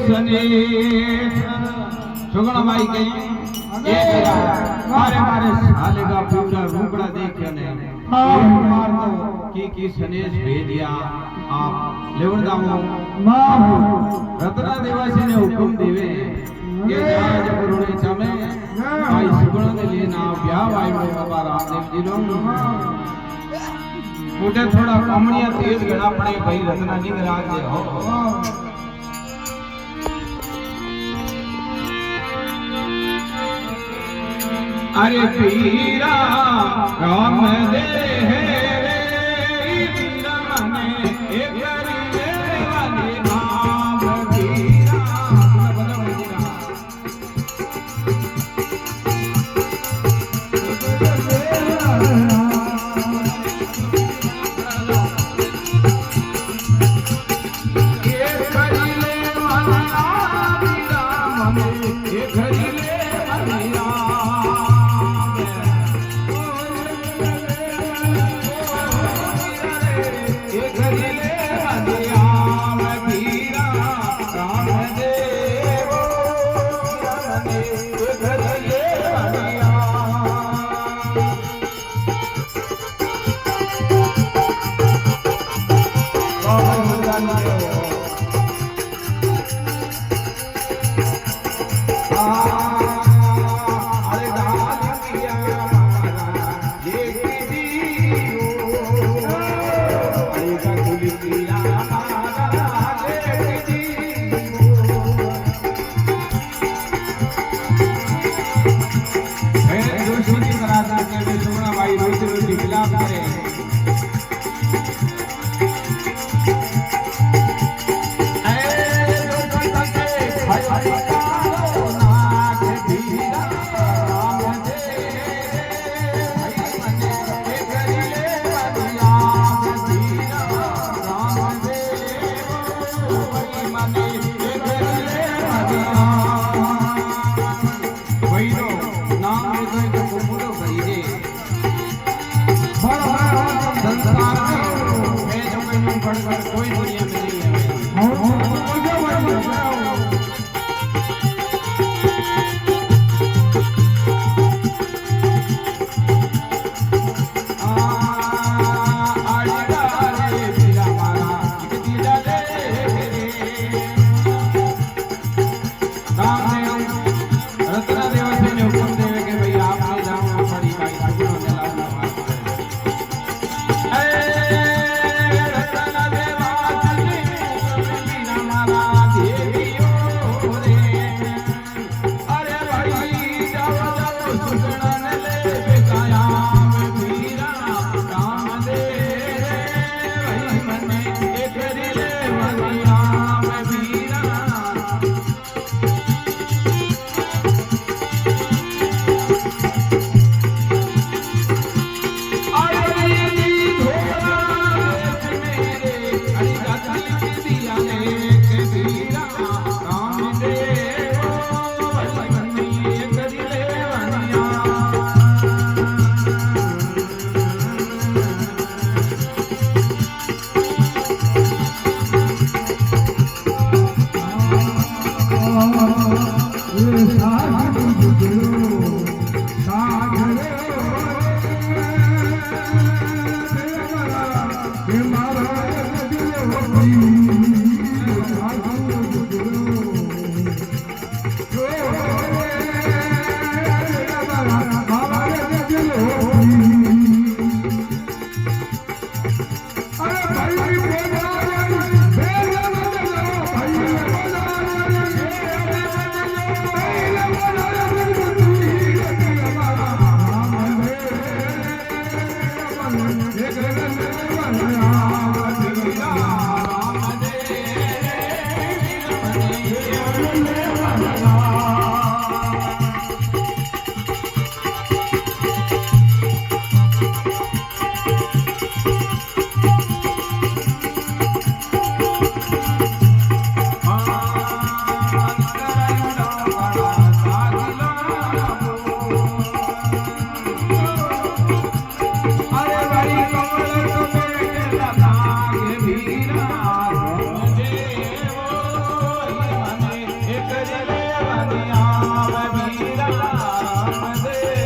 सने छोगणा माई कही मारे मारे साले का पूरा रूपड़ा देखे ने मार तो की सनेश भेजिया आप लेवण दामो रत्ना देवासी ने हुकुम देवे के जाज करोड़े चमे भाई सुगण ने लेना ब्याह आई बाबा रामदेव जी नो मुझे थोड़ा कमनिया तेज गड़ा पड़े भाई रत्ना निगराज दे हो अरे पीरा राम दे है